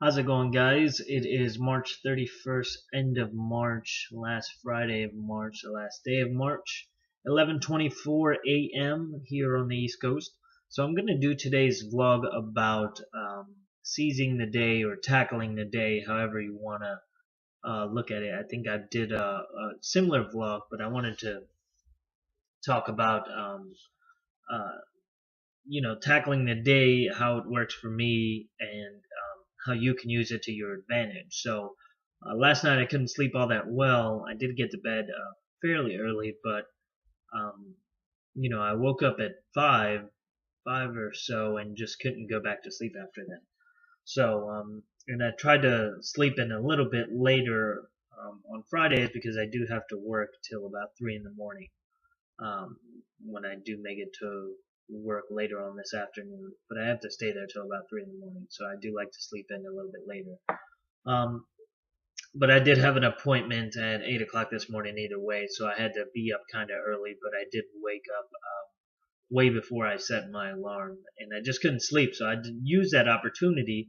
How's it going, guys? It is March 31st, end of March, last Friday of March, the last day of March, 11:24 a.m. here on the East Coast. So I'm going to do today's vlog about seizing the day or tackling the day, however you want to look at it. I think I did a similar vlog, but I wanted to talk about uh, tackling the day, how it works for me, and how you can use it to your advantage. So last night I couldn't sleep all that well. I did get to bed fairly early, but um, I woke up at five or so, and just couldn't go back to sleep after that. So and I tried to sleep in a little bit later on Fridays because I do have to work till about 3 in the morning um, when I do make it to work later on this afternoon. But I have to stay there till about 3 in the morning, so I do like to sleep in a little bit later. Um, but I did have an appointment at 8 o'clock this morning either way, so I had to be up kind of early. But I did wake up way before I set my alarm, and I just couldn't sleep. So I did use that opportunity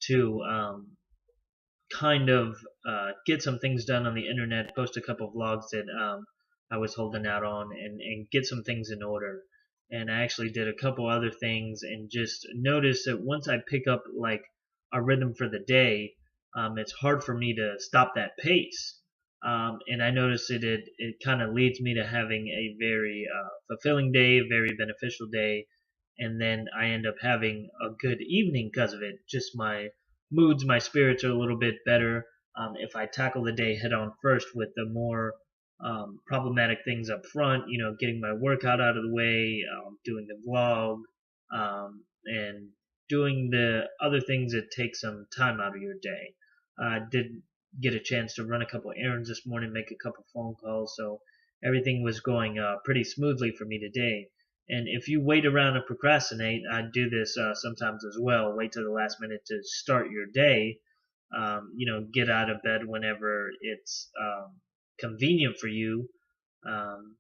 to kind of get some things done on the internet, post a couple vlogs that I was holding out on, and get some things in order. And I actually did a couple other things, and just noticed that once I pick up like a rhythm for the day, it's hard for me to stop that pace. And I noticed it kind of leads me to having a very fulfilling day, very beneficial day, and then I end up having a good evening because of it. Just my spirits are a little bit better if I tackle the day head on first with the more problematic things up front. Getting my workout out of the way, doing the vlog, and doing the other things that take some time out of your day. I did get a chance to run a couple errands this morning, make a couple phone calls, so everything was going pretty smoothly for me today. And if you wait around and procrastinate, I do this sometimes as well. Wait till the last minute to start your day. Get out of bed whenever it's convenient for you. Um,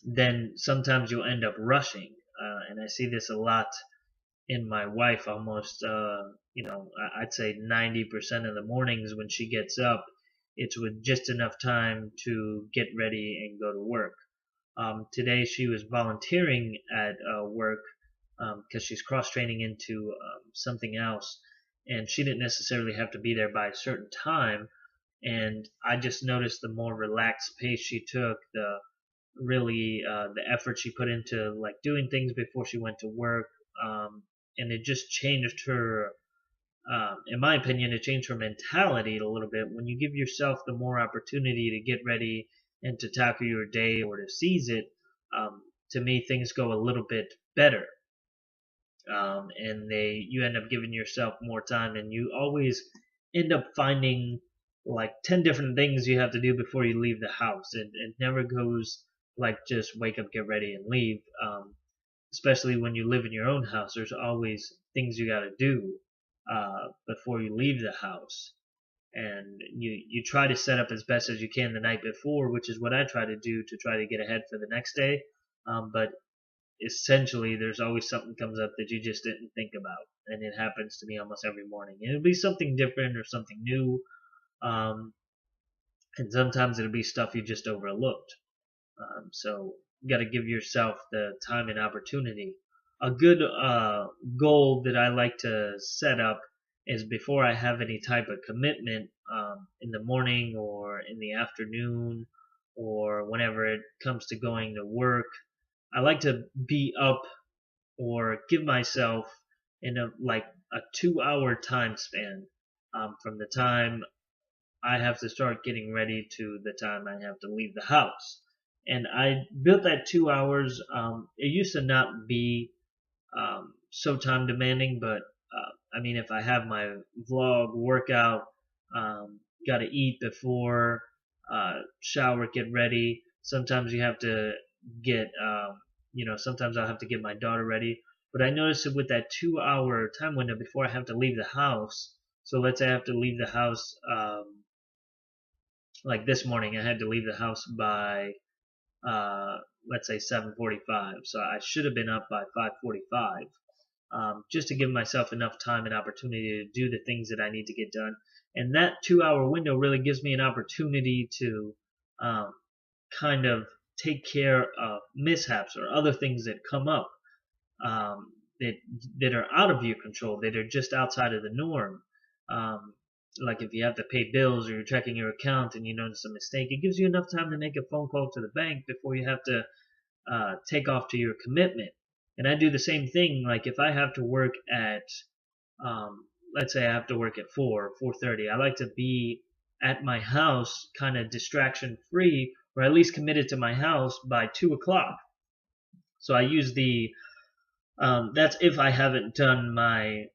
then sometimes you'll end up rushing. And I see this a lot in my wife. Almost, I'd say 90% of the mornings when she gets up, it's with just enough time to get ready and go to work. Today she was volunteering at work because she's cross training into something else, and she didn't necessarily have to be there by a certain time. And I just noticed the more relaxed pace she took, the effort she put into like doing things before she went to work, and it just changed her. In my opinion, it changed her mentality a little bit. When you give yourself the more opportunity to get ready and to tackle your day or to seize it, to me things go a little bit better. And you end up giving yourself more time, and you always end up finding like 10 different things you have to do before you leave the house. It never goes like just wake up, get ready, and leave. Especially when you live in your own house, there's always things you got to do before you leave the house. And you try to set up as best as you can the night before, which is what I try to do to try to get ahead for the next day. But essentially there's always something comes up that you just didn't think about, and it happens to me almost every morning. And it'll be something different or something new, um, and sometimes it'll be stuff you just overlooked. So you got to give yourself the time and opportunity. A good goal that I like to set up is before I have any type of commitment in the morning or in the afternoon or whenever it comes to going to work. I like to be up or give myself in a 2 hour time span from the time I have to start getting ready to the time I have to leave the house. And I built that 2 hours. It used to not be so time demanding, but I mean, if I have my vlog, workout, got to eat before, shower, get ready. Sometimes you have to get, sometimes I'll have to get my daughter ready. But I noticed that with that 2 hour time window before I have to leave the house, so let's say I have to leave the house, like this morning, I had to leave the house by, let's say 7:45. So I should have been up by 5:45. just to give myself enough time and opportunity to do the things that I need to get done. And that 2 hour window really gives me an opportunity to um, kind of take care of mishaps or other things that come up um, that that are out of your control, that are just outside of the norm. Um, like if you have to pay bills or you're checking your account and you notice a mistake, it gives you enough time to make a phone call to the bank before you have to take off to your commitment. And I do the same thing. Like if I have to work at, let's say I have to work at 4:30, I like to be at my house, kind of distraction free, or at least committed to my house by 2 o'clock. So I use that's if I haven't done my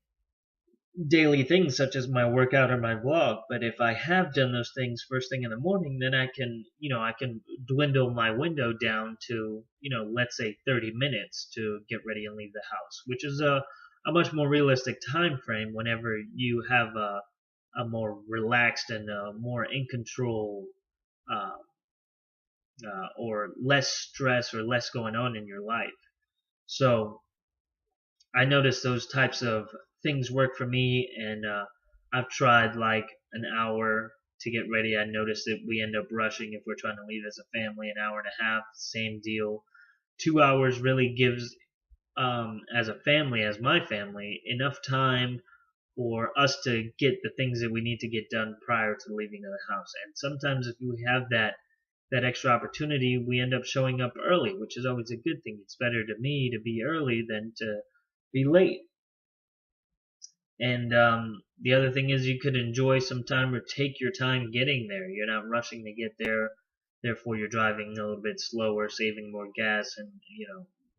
daily things such as my workout or my vlog. But if I have done those things first thing in the morning, then I can dwindle my window down to, let's say 30 minutes to get ready and leave the house, which is a much more realistic time frame whenever you have a more relaxed and more in control uh, or less stress or less going on in your life. So I noticed those types of things work for me, and I've tried like an hour to get ready. I noticed that we end up rushing if we're trying to leave as a family, an hour and a half, same deal. 2 hours really gives, as a family, as my family, enough time for us to get the things that we need to get done prior to leaving the house. And sometimes if we have that extra opportunity, we end up showing up early, which is always a good thing. It's better to me to be early than to be late. And the other thing is you could enjoy some time or take your time getting there. You're not rushing to get there. Therefore, you're driving a little bit slower, saving more gas, and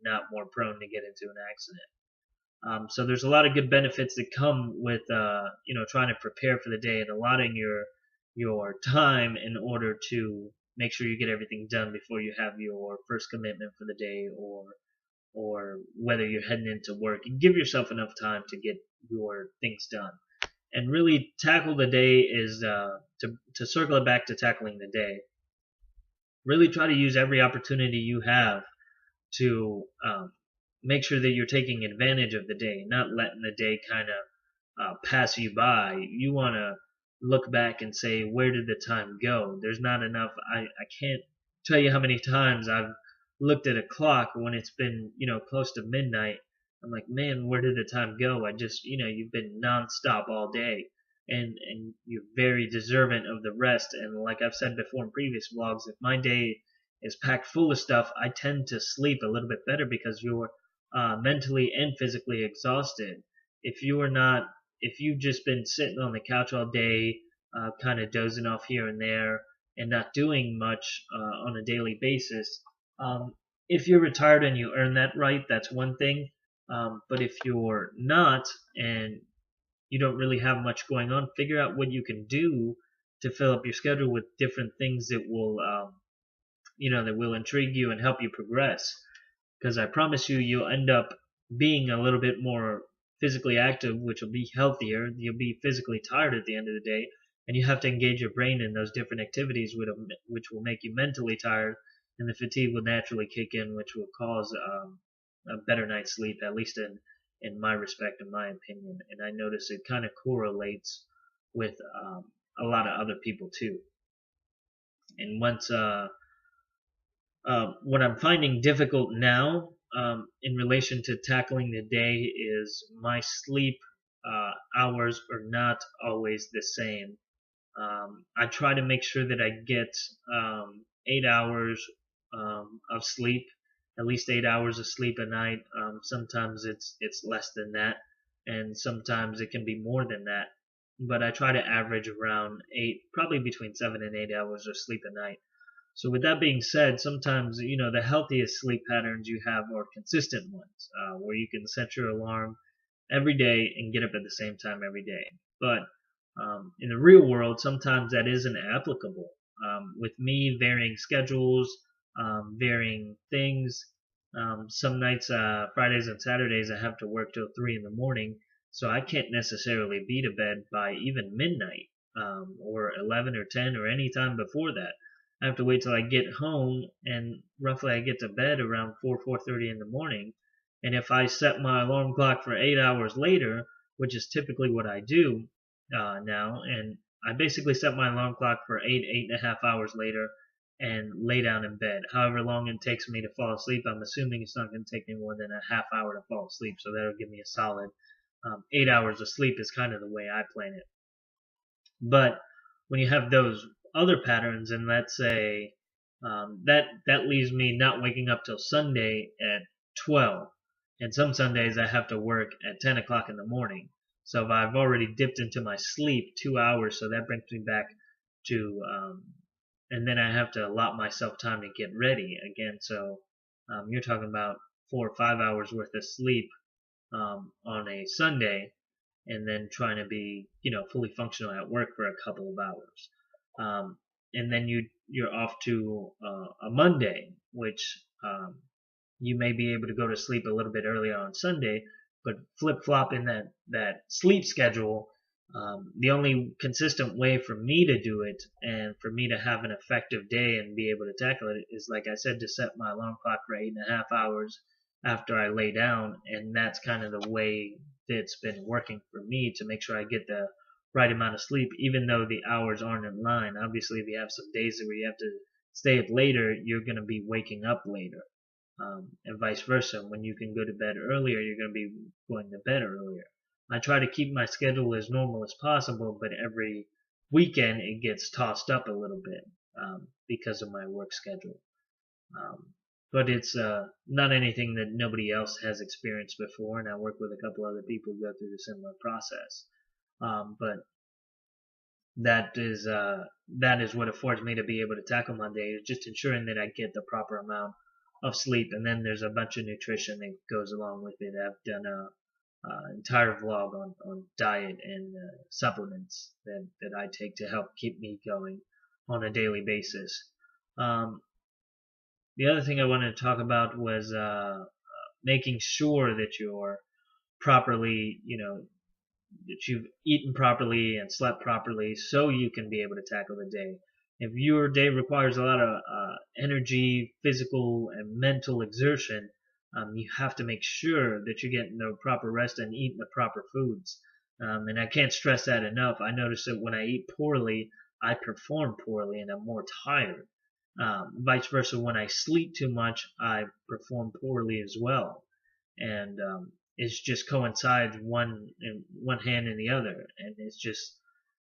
not more prone to get into an accident. So there's a lot of good benefits that come with trying to prepare for the day and allotting your time in order to make sure you get everything done before you have your first commitment for the day, or whether you're heading into work. And give yourself enough time to get your things done. And really tackle the day is to circle it back to tackling the day. Really try to use every opportunity you have to make sure that you're taking advantage of the day, not letting the day kind of pass you by. You want to look back and say, where did the time go? There's not enough. I can't tell you how many times I've looked at a clock when it's been, close to midnight. I'm like, man, where did the time go? I just, you've been nonstop all day, and you're very deserving of the rest. And like I've said before in previous vlogs, if my day is packed full of stuff, I tend to sleep a little bit better because you're mentally and physically exhausted. If you are not, if you've just been sitting on the couch all day, kind of dozing off here and there, and not doing much on a daily basis, if you're retired and you earn that right, that's one thing. But if you're not and you don't really have much going on, figure out what you can do to fill up your schedule with different things that will intrigue you and help you progress. Because I promise you, you'll end up being a little bit more physically active, which will be healthier. You'll be physically tired at the end of the day, and you have to engage your brain in those different activities, which will make you mentally tired, and the fatigue will naturally kick in, which will cause a better night's sleep, at least in my respect, in my opinion. And I notice it kind of correlates with a lot of other people too. And once what I'm finding difficult now in relation to tackling the day is my sleep hours are not always the same. I try to make sure that I get 8 hours of sleep, at least 8 hours of sleep a night. Sometimes it's less than that, and sometimes it can be more than that. But I try to average around 8, probably between 7 and 8 hours of sleep a night. So with that being said, sometimes the healthiest sleep patterns you have are consistent ones, where you can set your alarm every day and get up at the same time every day. But in the real world, sometimes that isn't applicable. With me, varying schedules, varying things. Some nights, Fridays and Saturdays, I have to work till 3 in the morning, so I can't necessarily be to bed by even midnight, or 11 or 10 or any time before that. I have to wait till I get home, and roughly I get to bed around 4:30 in the morning, And if I set my alarm clock for 8 hours later, which is typically what I do now, and I basically set my alarm clock for 8.5 hours later and lay down in bed. However long it takes me to fall asleep, I'm assuming it's not going to take me more than a half hour to fall asleep, so that'll give me a solid 8 hours of sleep is kind of the way I plan it. But when you have those other patterns, and let's say that leaves me not waking up till Sunday at 12, and some Sundays I have to work at 10 o'clock in the morning. So if I've already dipped into my sleep 2 hours, so that brings me back to, and then I have to allot myself time to get ready again. So you're talking about 4 or 5 hours worth of sleep on a Sunday, and then trying to be, fully functional at work for a couple of hours. And then you're off to a Monday, which you may be able to go to sleep a little bit earlier on Sunday, but flip-flop in that sleep schedule. The only consistent way for me to do it and for me to have an effective day and be able to tackle it is, like I said, to set my alarm clock for 8.5 hours after I lay down, and that's kind of the way that's been working for me to make sure I get the right amount of sleep, even though the hours aren't in line. Obviously, if you have some days where you have to stay up later, you're going to be waking up later, and vice versa. When you can go to bed earlier, you're going to be going to bed earlier. I try to keep my schedule as normal as possible, but every weekend it gets tossed up a little bit because of my work schedule. But it's not anything that nobody else has experienced before, and I work with a couple other people who go through the similar process. But that is what affords me to be able to tackle my day, is just ensuring that I get the proper amount of sleep, and then there's a bunch of nutrition that goes along with it. I've done a entire vlog on diet and supplements that I take to help keep me going on a daily basis. The other thing I wanted to talk about was making sure that you're properly, that you've eaten properly and slept properly so you can be able to tackle the day. If your day requires a lot of energy, physical and mental exertion, you have to make sure that you're getting the proper rest and eating the proper foods. And I can't stress that enough. I notice that when I eat poorly, I perform poorly and I'm more tired. Vice versa, when I sleep too much, I perform poorly as well. And it's just coincides one hand in the other, and it's just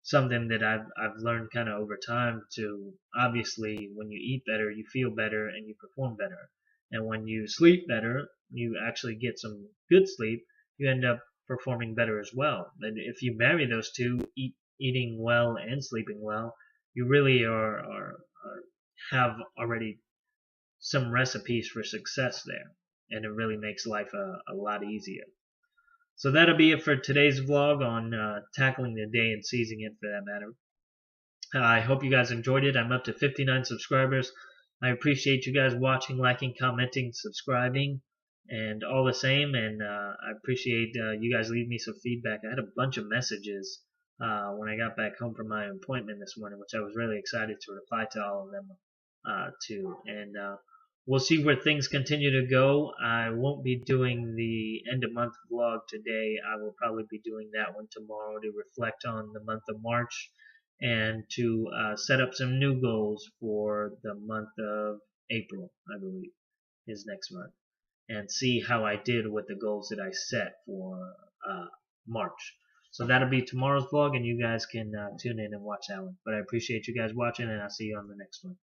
something that I've learned kind of over time. To obviously, when you eat better, you feel better and you perform better, and when you sleep better, you actually get some good sleep, you end up performing better as well. And if you marry those two, eating well and sleeping well, you really have already some recipes for success there, and it really makes life a lot easier. So that'll be it for today's vlog on tackling the day and seizing it, for that matter. I hope you guys enjoyed it. I'm up to 59 subscribers. I appreciate you guys watching, liking, commenting, subscribing, and all the same. And I appreciate you guys leaving me some feedback. I had a bunch of messages when I got back home from my appointment this morning, which I was really excited to reply to all of them to. And we'll see where things continue to go. I won't be doing the end of month vlog today. I will probably be doing that one tomorrow to reflect on the month of March and to set up some new goals for the month of April, I believe, is next month, and see how I did with the goals that I set for March. So that'll be tomorrow's vlog, and you guys can tune in and watch that one. But I appreciate you guys watching, and I'll see you on the next one.